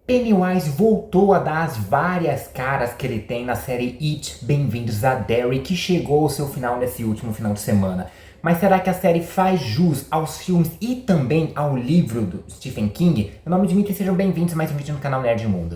Pennywise voltou a dar as várias caras que ele tem na série It, Bem-vindos a Derry, que chegou ao seu final nesse último final de semana. Mas será que a série faz jus aos filmes e também ao livro do Stephen King? Meu nome é Dimitri e sejam bem-vindos a mais um vídeo no canal Nerd Mundo.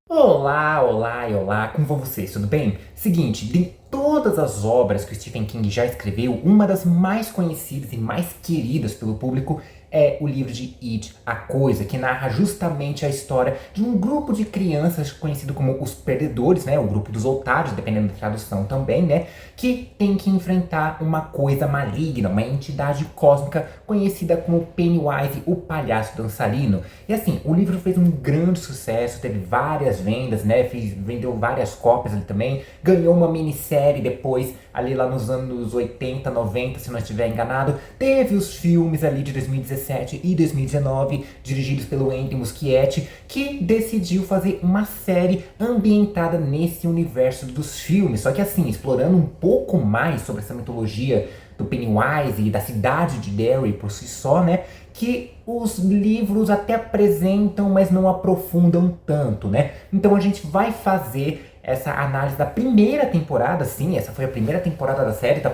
Olá, olá e olá, como vão vocês? Tudo bem? Seguinte, de todas as obras que o Stephen King já escreveu, uma das mais conhecidas e mais queridas pelo público é o livro de It, A Coisa, que narra justamente a história de um grupo de crianças conhecido como os perdedores, né, o grupo dos otários, dependendo da tradução também, né, que tem que enfrentar uma coisa maligna, uma entidade cósmica conhecida como Pennywise, o palhaço dançarino. E assim, o livro fez um grande sucesso, teve várias vendas, né, vendeu várias cópias ali também, ganhou uma minissérie depois, ali lá nos anos 80, 90, se não estiver enganado, teve os filmes ali de 2017 e 2019, dirigidos pelo Andy Muschietti, que decidiu fazer uma série ambientada nesse universo dos filmes, só que assim, explorando um pouco mais sobre essa mitologia do Pennywise e da cidade de Derry por si só, né, que os livros até apresentam, mas não aprofundam tanto, né? Então a gente vai fazer essa análise da primeira temporada, sim, essa foi a primeira temporada da série, tá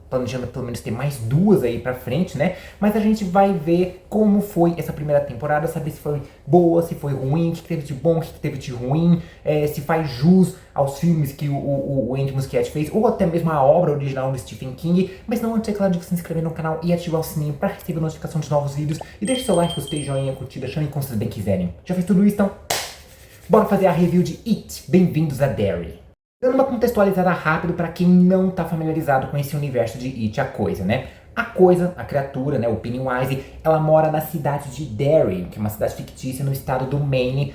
planejando pelo menos ter mais duas aí pra frente, né? Mas a gente vai ver como foi essa primeira temporada, saber se foi boa, se foi ruim, o que teve de bom, o que teve de ruim, se faz jus aos filmes que o Andy Muschietti fez, ou até mesmo a obra original do Stephen King. Mas não antes, é claro, de se inscrever no canal e ativar o sininho para receber notificação de novos vídeos. E deixe seu like, gostei, joinha, curtida, chamem como vocês bem quiserem. Já fez tudo isso, então bora fazer a review de It, Bem-vindos a Derry. Dando uma contextualizada rápido para quem não está familiarizado com esse universo de It, A Coisa, né? A Coisa, a criatura, né, o Pennywise, ela mora na cidade de Derry, que é uma cidade fictícia no estado do Maine,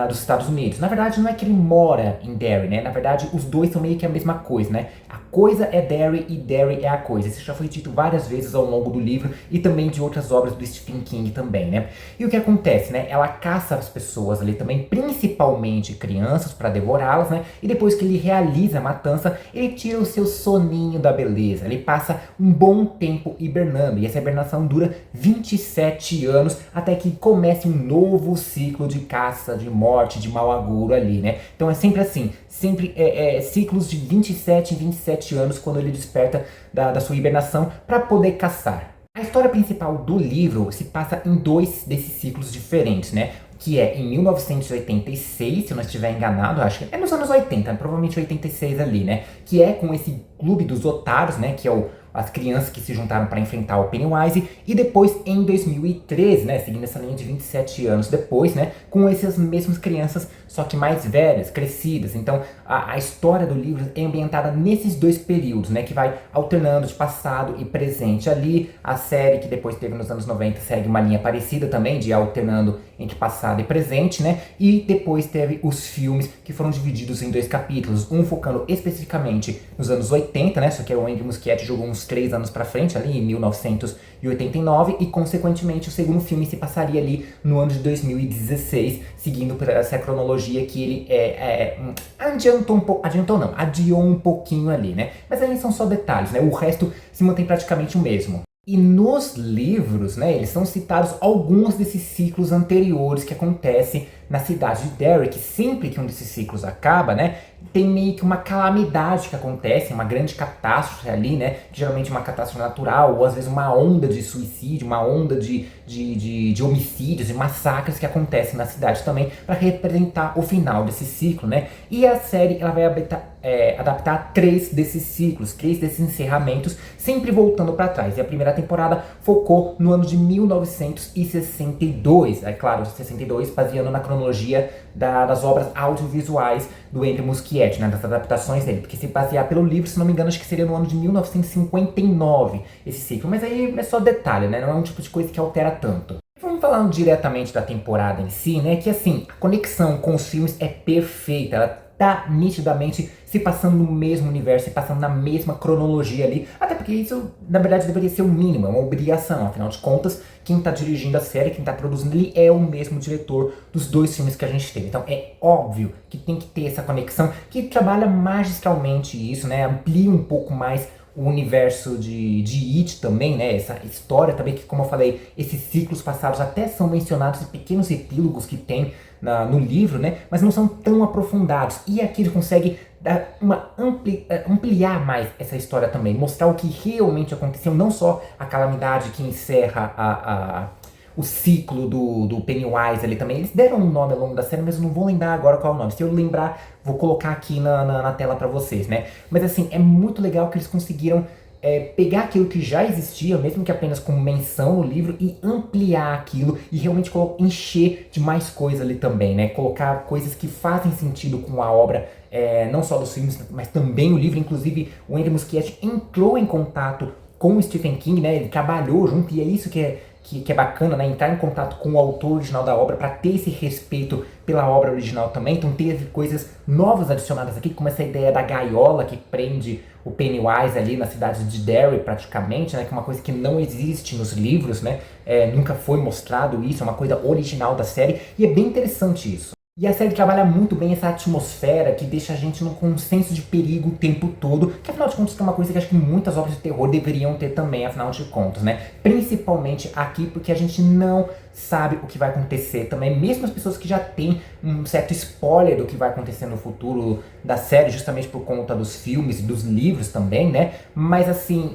dos Estados Unidos. Na verdade, não é que ele mora em Derry, né? Na verdade, os dois são meio que a mesma coisa, né? A coisa é Derry e Derry é a coisa. Isso já foi dito várias vezes ao longo do livro e também de outras obras do Stephen King também, né? E o que acontece, né? Ela caça as pessoas ali também, principalmente crianças, para devorá-las, né? E depois que ele realiza a matança, ele tira o seu soninho da beleza. Ele passa um bom tempo hibernando, e essa hibernação dura 27 anos até que comece um novo ciclo de caça, de morte, de mau agouro ali, né? Então é sempre assim, sempre ciclos de 27 em 27 anos quando ele desperta da sua hibernação para poder caçar. A história principal do livro se passa em dois desses ciclos diferentes, né? Que é em 1986, se eu não estiver enganado, acho que é nos anos 80, provavelmente 86 ali, né? Que é com esse clube dos otários, né? Que é as crianças que se juntaram para enfrentar o Pennywise, e depois em 2013, né, seguindo essa linha de 27 anos depois, né, com essas mesmas crianças, só que mais velhas, crescidas. Então a história do livro é ambientada nesses dois períodos, né, que vai alternando de passado e presente ali. A série que depois teve nos anos 90 segue uma linha parecida também, de alternando entre passado e presente, né, e depois teve os filmes que foram divididos em dois capítulos, um focando especificamente nos anos 80, né, só que o Andy Muschietti jogou uns 3 anos pra frente, ali em 1989, e consequentemente o segundo filme se passaria ali no ano de 2016, seguindo por essa cronologia que ele adiou um pouquinho ali, né? Mas aí são só detalhes, né? O resto se mantém praticamente o mesmo. E nos livros, né, eles são citados alguns desses ciclos anteriores que acontecem na cidade de Derry, que sempre que um desses ciclos acaba, né, tem meio que uma calamidade que acontece, uma grande catástrofe ali, né, que geralmente é uma catástrofe natural, ou às vezes uma onda de suicídio, uma onda de homicídios e massacres que acontecem na cidade também, para representar o final desse ciclo, né. E a série ela vai adaptar 3 desses ciclos, 3 desses encerramentos, sempre voltando para trás. E a primeira temporada focou no ano de 1962, é claro, 62 baseando na cronologia das obras audiovisuais do Andy Muschietti, né, das adaptações dele, porque se basear pelo livro, se não me engano, acho que seria no ano de 1959 esse ciclo, mas aí é só detalhe, né, não é um tipo de coisa que altera tanto. Vamos falar diretamente da temporada em si, né, que assim, a conexão com os filmes é perfeita, ela tá nitidamente se passando no mesmo universo, se passando na mesma cronologia ali, até porque isso, na verdade, deveria ser o mínimo, é uma obrigação, afinal de contas, quem tá dirigindo a série, quem tá produzindo ali é o mesmo diretor dos dois filmes que a gente teve. Então é óbvio que tem que ter essa conexão, que trabalha magistralmente isso, né, amplia um pouco mais o universo de It também, né? Essa história também, que como eu falei, esses ciclos passados até são mencionados em pequenos epílogos que tem no livro, né? Mas não são tão aprofundados. E aqui ele consegue dar ampliar mais essa história também, mostrar o que realmente aconteceu, não só a calamidade que encerra o ciclo do Pennywise ali também. Eles deram um nome ao longo da série, mas eu não vou lembrar agora qual é o nome. Se eu lembrar, vou colocar aqui na tela pra vocês, né? Mas assim, é muito legal que eles conseguiram pegar aquilo que já existia, mesmo que apenas como menção no livro, e ampliar aquilo e realmente encher de mais coisa ali também, né? Colocar coisas que fazem sentido com a obra, não só dos filmes, mas também o livro. Inclusive, o Andy Muschietti entrou em contato com o Stephen King, né? Ele trabalhou junto, e é isso que é bacana, né? Entrar em contato com o autor original da obra para ter esse respeito pela obra original também. Então teve coisas novas adicionadas aqui, como essa ideia da gaiola que prende o Pennywise ali na cidade de Derry praticamente, né? Que é uma coisa que não existe nos livros, né? Nunca foi mostrado isso, é uma coisa original da série, e é bem interessante isso. E a série trabalha muito bem essa atmosfera que deixa a gente com um senso de perigo o tempo todo, que afinal de contas é uma coisa que acho que muitas obras de terror deveriam ter também, afinal de contas, né? Principalmente aqui, porque a gente não sabe o que vai acontecer também, mesmo as pessoas que já têm um certo spoiler do que vai acontecer no futuro da série, justamente por conta dos filmes e dos livros também, né? Mas assim,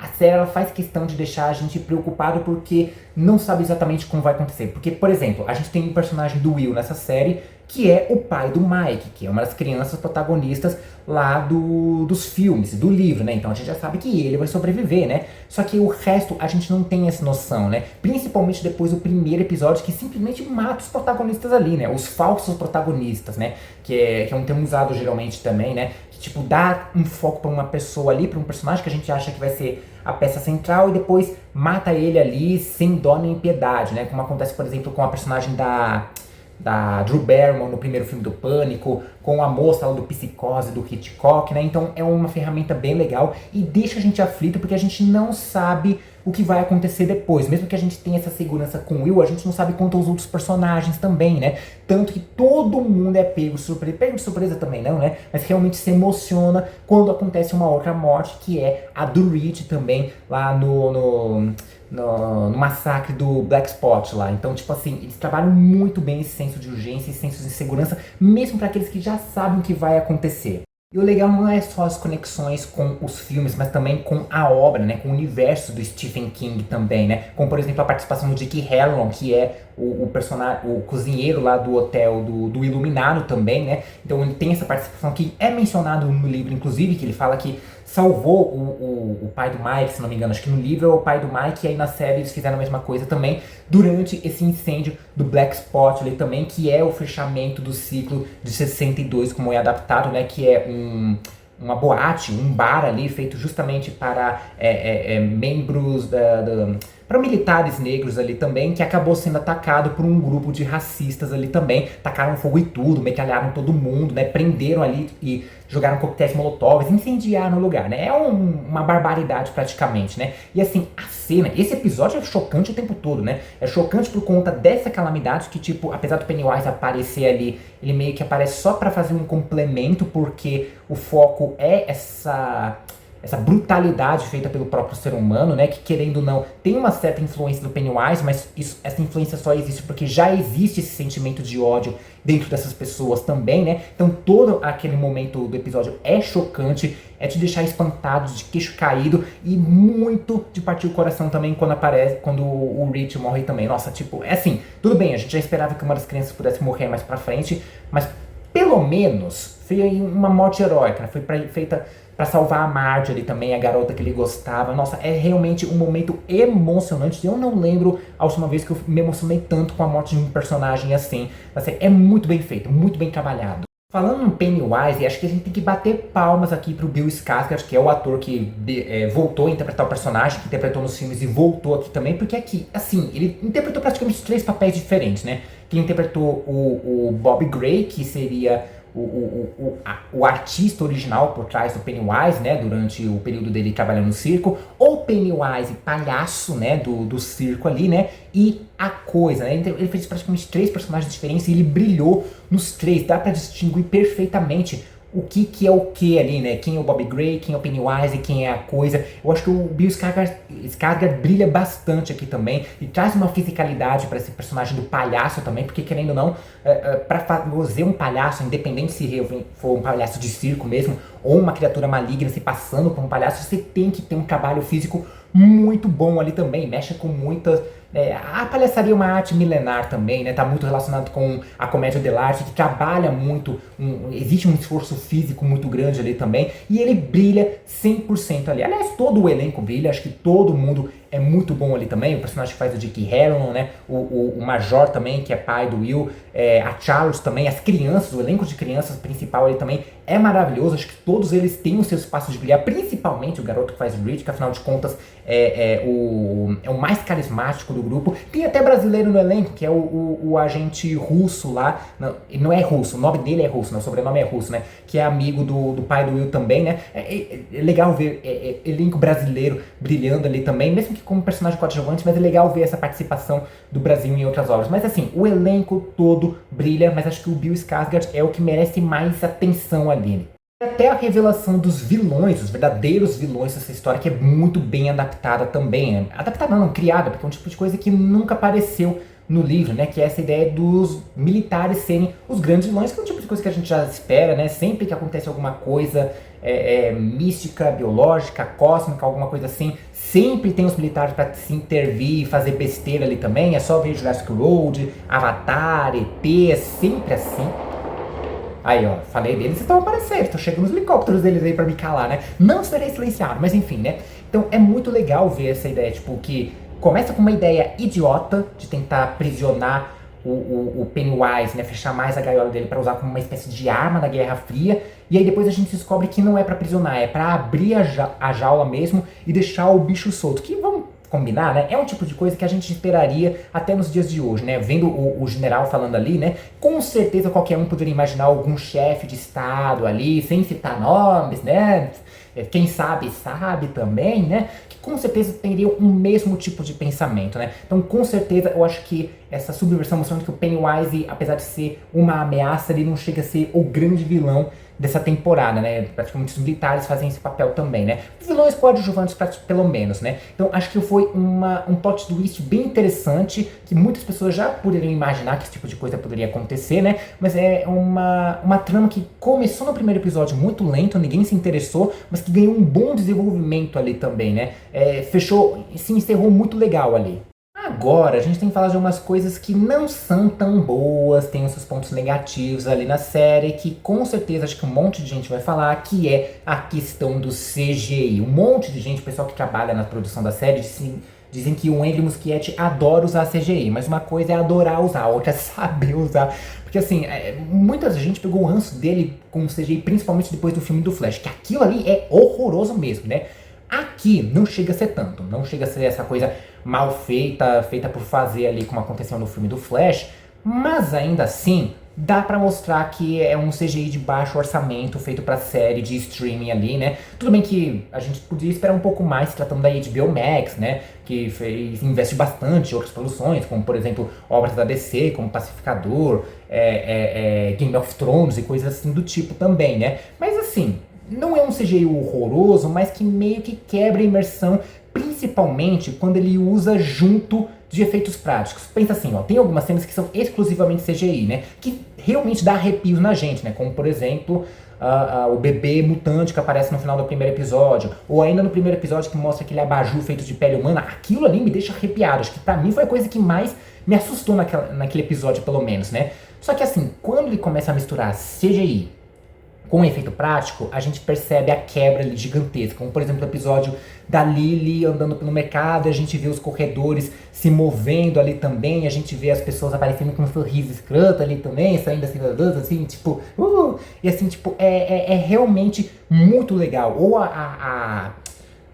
a série ela faz questão de deixar a gente preocupado porque não sabe exatamente como vai acontecer. Porque, por exemplo, a gente tem um personagem do Will nessa série, que é o pai do Mike, que é uma das crianças protagonistas lá dos filmes, do livro, né? Então a gente já sabe que ele vai sobreviver, né? Só que o resto a gente não tem essa noção, né? Principalmente depois do primeiro episódio, que simplesmente mata os protagonistas ali, né? Os falsos protagonistas, né? Que é um termo usado geralmente também, né? Que tipo, dá um foco pra uma pessoa ali, pra um personagem que a gente acha que vai ser a peça central, e depois mata ele ali sem dó nem piedade, né? Como acontece, por exemplo, com a personagem da Drew Barrymore no primeiro filme do Pânico, com a moça lá do Psicose, do Hitchcock, né? Então é uma ferramenta bem legal e deixa a gente aflito porque a gente não sabe o que vai acontecer depois. Mesmo que a gente tenha essa segurança com o Will, a gente não sabe quanto aos outros personagens também, né? Tanto que todo mundo é pego de surpresa. Pego de surpresa também não, né? Mas realmente se emociona quando acontece uma outra morte, que é a do Rich também, lá no massacre do Black Spot lá. Então, tipo assim, eles trabalham muito bem esse senso de urgência, esse senso de segurança, mesmo para aqueles que já sabem o que vai acontecer. E o legal não é só as conexões com os filmes, mas também com a obra, né? Com o universo do Stephen King também, né? Como, por exemplo, a participação do Jake Halloran, que é o personagem, o cozinheiro lá do hotel do Iluminado também, né? Então ele tem essa participação que é mencionado no livro, inclusive, que ele fala que salvou o pai do Mike, se não me engano. Acho que no livro é o pai do Mike, e aí na série eles fizeram a mesma coisa também, durante esse incêndio do Black Spot ali também, que é o fechamento do ciclo de 62, como é adaptado, né? Que é uma boate, um bar ali, feito justamente para membros para militares negros ali também, que acabou sendo atacado por um grupo de racistas ali também. Tacaram fogo e tudo, metralharam todo mundo, né? Prenderam ali e jogaram coquetéis molotovs, incendiaram o lugar, né? É uma barbaridade praticamente, né? E assim, a cena, esse episódio é chocante o tempo todo, né? É chocante por conta dessa calamidade que, tipo, apesar do Pennywise aparecer ali, ele meio que aparece só pra fazer um complemento, porque o foco é essa brutalidade feita pelo próprio ser humano, né? Que querendo ou não, tem uma certa influência do Pennywise, mas essa influência só existe porque já existe esse sentimento de ódio dentro dessas pessoas também, né? Então todo aquele momento do episódio é chocante, é te deixar espantado, de queixo caído, e muito de partir o coração também quando o Rich morre também. Nossa, tipo, é assim, tudo bem, a gente já esperava que uma das crianças pudesse morrer mais pra frente, mas pelo menos foi uma morte heróica, né? Foi feita pra salvar a Marjorie também, a garota que ele gostava. Nossa, é realmente um momento emocionante. Eu não lembro a última vez que eu me emocionei tanto com a morte de um personagem assim. Assim, é muito bem feito, muito bem trabalhado. Falando no Pennywise, acho que a gente tem que bater palmas aqui pro Bill Skarsgård, que é o ator que voltou a interpretar o personagem, que interpretou nos filmes e voltou aqui também, porque aqui, assim, ele interpretou praticamente 3 papéis diferentes, né? Que ele interpretou o Bob Gray, que seria o artista original por trás do Pennywise, né, durante o período dele trabalhando no circo, o Pennywise palhaço, né, do circo ali, né, e a coisa, né, ele fez praticamente 3 personagens diferentes e ele brilhou nos 3, dá pra distinguir perfeitamente o que é o que ali, né? Quem é o Bobby Gray, quem é o Pennywise, quem é a coisa. Eu acho que o Bill Skarsgård brilha bastante aqui também e traz uma fisicalidade para esse personagem do palhaço também, porque querendo ou não, para fazer um palhaço, independente se for um palhaço de circo mesmo ou uma criatura maligna se passando por um palhaço, você tem que ter um trabalho físico muito bom ali também, mexe com muitas... a palhaçaria é uma arte milenar também, né? Tá muito relacionado com a comédia dell'arte, que trabalha muito, existe um esforço físico muito grande ali também, e ele brilha 100% ali. Aliás, todo o elenco brilha, acho que todo mundo é muito bom ali também, o personagem que faz o Dick Harrison, né? O Major também, que é pai do Will, a Charles também, as crianças, o elenco de crianças principal ali também é maravilhoso, acho que todos eles têm o seu espaço de brilhar, principalmente o garoto que faz o Rich, que afinal de contas é o mais carismático do grupo. Tem até brasileiro no elenco, que é o agente russo lá, não é russo, o nome dele é russo, né? O sobrenome é russo, né? Que é amigo do pai do Will também, né? É legal ver elenco brasileiro brilhando ali também, mesmo que como personagem coadjuvante, mas é legal ver essa participação do Brasil em outras obras. Mas assim, o elenco todo brilha, mas acho que o Bill Skarsgård é o que merece mais atenção ali. Até a revelação dos vilões, os verdadeiros vilões dessa história, que é muito bem adaptada também. Adaptada não, criada, porque é um tipo de coisa que nunca apareceu no livro, né? Que é essa ideia dos militares serem os grandes vilões, que é um tipo de coisa que a gente já espera, né? Sempre que acontece alguma coisa mística, biológica, cósmica, alguma coisa assim, sempre tem os militares para se intervir e fazer besteira ali também. É só ver Jurassic World, Avatar, ET, é sempre assim. Aí, ó, falei deles, estão aparecendo, estão chegando os helicópteros deles aí pra me calar, né? Não serei silenciado, mas enfim, né? Então é muito legal ver essa ideia, tipo, que começa com uma ideia idiota de tentar aprisionar o Pennywise, né? Fechar mais a gaiola dele pra usar como uma espécie de arma na Guerra Fria. E aí depois a gente descobre que não é pra aprisionar, é pra abrir a jaula mesmo e deixar o bicho solto. Que vamos combinar, né? É um tipo de coisa que a gente esperaria até nos dias de hoje, né? Vendo o general falando ali, né? Com certeza qualquer um poderia imaginar algum chefe de estado ali, sem citar nomes, né? Quem sabe, sabe também, né? Que com certeza teriam o mesmo tipo de pensamento, né? Então, com certeza, eu acho que essa subversão mostrando que o Pennywise, apesar de ser uma ameaça, ele não chega a ser o grande vilão dessa temporada, né? Praticamente os militares fazem esse papel também, né? Os vilões coadjuvantes, pelo menos, né? Então acho que foi um plot twist bem interessante, que muitas pessoas já poderiam imaginar que esse tipo de coisa poderia acontecer, né? Mas é uma trama que começou no primeiro episódio muito lento, ninguém se interessou, mas que ganhou um bom desenvolvimento ali também, né? Fechou, se encerrou muito legal ali. Agora a gente tem que falar de umas coisas que não são tão boas, tem os seus pontos negativos ali na série, que com certeza acho que um monte de gente vai falar, que é a questão do CGI. Um monte de gente, o pessoal que trabalha na produção da série, dizem que o Andy Muschietti adora usar CGI, mas uma coisa é adorar usar, a outra é saber usar. Porque assim, muita gente pegou o ranço dele com o CGI, principalmente depois do filme do Flash, que aquilo ali é horroroso mesmo, né? Aqui não chega a ser tanto, não chega a ser essa coisa mal feita, feita por fazer ali como aconteceu no filme do Flash, mas ainda assim dá pra mostrar que é um CGI de baixo orçamento feito pra série de streaming ali, né? Tudo bem que a gente podia esperar um pouco mais se tratando da HBO Max, né? Que investe bastante em outras produções, como por exemplo obras da DC, como Pacificador, Game of Thrones e coisas assim do tipo também, né? Mas assim, não é um CGI horroroso, mas que meio que quebra a imersão, principalmente quando ele usa junto de efeitos práticos. Pensa assim, ó, tem algumas cenas que são exclusivamente CGI, né? Que realmente dá arrepios na gente, né? Como por exemplo, o bebê mutante que aparece no final do primeiro episódio, ou ainda no primeiro episódio que mostra aquele abajur feito de pele humana. Aquilo ali me deixa arrepiado. Acho que pra mim foi a coisa que mais me assustou naquele episódio, pelo menos, né? Só que assim, quando ele começa a misturar CGI com efeito prático, a gente percebe a quebra ali gigantesca. Como, por exemplo, o episódio da Lily andando pelo mercado, a gente vê os corredores se movendo ali também, a gente vê as pessoas aparecendo com um sorriso escroto ali também, saindo assim, tipo, e assim, tipo, é realmente muito legal. Ou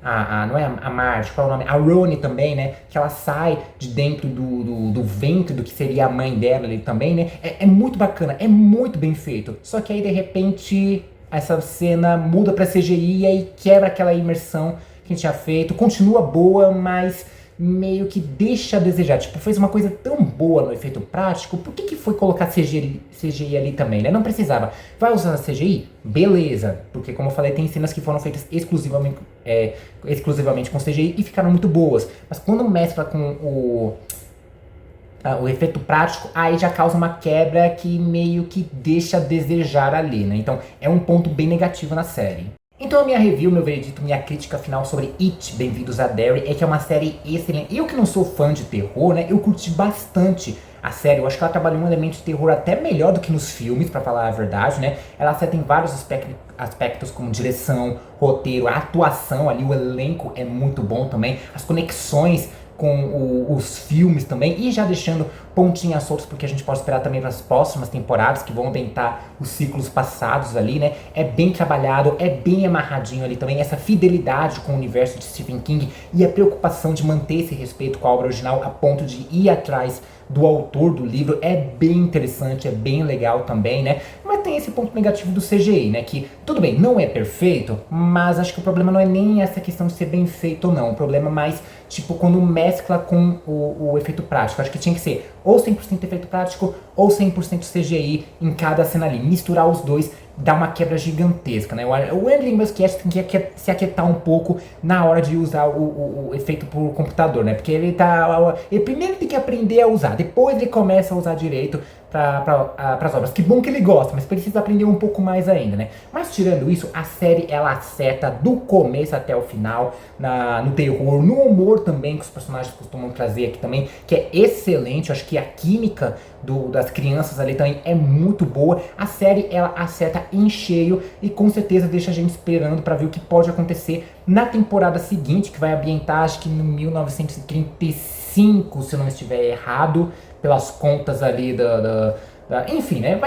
não é a Marge, qual é o nome? A Roni também, né? Que ela sai de dentro do ventre do que seria a mãe dela ali também, né? É muito bacana, é muito bem feito. Só que aí, de repente, essa cena muda pra CGI e aí quebra aquela imersão que a gente tinha feito. Continua boa, mas meio que deixa a desejar. Tipo, fez uma coisa tão boa no efeito prático, por que foi colocar CGI ali também, né? Não precisava. Vai usar CGI? Beleza, porque como eu falei, tem cenas que foram feitas exclusivamente com CGI e ficaram muito boas. Mas quando mescla com o efeito prático, aí já causa uma quebra que meio que deixa a desejar ali, né? Então é um ponto bem negativo na série. Então a minha review, meu veredito, minha crítica final sobre It, Bem-vindos a Derry, é que é uma série excelente. Eu que não sou fã de terror, né, eu curti bastante a série. Eu acho que ela trabalhou um elemento de terror até melhor do que nos filmes, pra falar a verdade, né. Ela acerta em vários aspectos como direção, roteiro, a atuação ali, o elenco é muito bom também, as conexões com os filmes também, e já deixando pontinhas soltas porque a gente pode esperar também para as próximas temporadas que vão tentar os ciclos passados ali, né? É bem trabalhado, é bem amarradinho ali também, essa fidelidade com o universo de Stephen King e a preocupação de manter esse respeito com a obra original a ponto de ir atrás do autor do livro é bem interessante, é bem legal também, né? Mas tem esse ponto negativo do CGI, né? Que, tudo bem, não é perfeito, mas acho que o problema não é nem essa questão de ser bem feito ou não. O problema é mais, tipo, quando mescla com o efeito prático. Acho que tinha que ser ou 100% efeito prático ou 100% CGI em cada cena ali. Misturar os dois dá uma quebra gigantesca, né? O Andy Muschietti tem que se aquietar um pouco na hora de usar o efeito por computador, né? Porque ele primeiro tem que aprender a usar, depois ele começa a usar direito para as obras. Que bom que ele gosta, mas precisa aprender um pouco mais ainda, né? Mas tirando isso, a série ela acerta do começo até o final, no terror, no humor também que os personagens costumam trazer aqui também, que é excelente. Eu acho que a química das crianças ali também é muito boa. A série ela acerta em cheio e com certeza deixa a gente esperando para ver o que pode acontecer na temporada seguinte, que vai ambientar acho que no 1935, se eu não estiver errado, pelas contas ali enfim, né?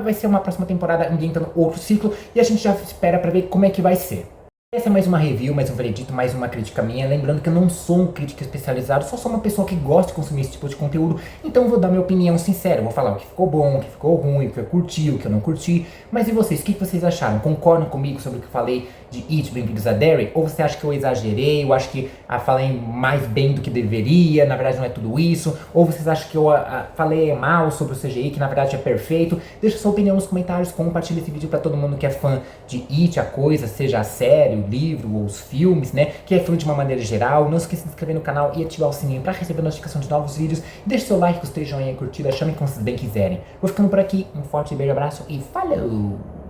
Vai ser uma próxima temporada ambientando outro ciclo e a gente já espera para ver como é que vai ser. Essa é mais uma review, mais um veredito, mais uma crítica minha. Lembrando que eu não sou um crítico especializado, só sou uma pessoa que gosta de consumir esse tipo de conteúdo. Então eu vou dar minha opinião sincera, vou falar o que ficou bom, o que ficou ruim, o que eu curti, o que eu não curti. Mas e vocês, o que vocês acharam? Concordam comigo sobre o que eu falei de It, Bem-vindos a Derry? Ou você acha que eu exagerei? Eu acho que falei mais bem do que deveria, na verdade não é tudo isso? Ou vocês acham que eu falei mal sobre o CGI, que na verdade é perfeito? Deixa sua opinião nos comentários, compartilha esse vídeo pra todo mundo que é fã de It, a coisa, seja a série, o livro ou os filmes, né? Que é fã de uma maneira geral. Não esqueça de se inscrever no canal e ativar o sininho pra receber notificação de novos vídeos. Deixe seu like, gostei, joinha, curtida, chamem como vocês bem quiserem. Vou ficando por aqui, um forte beijo, abraço e falou!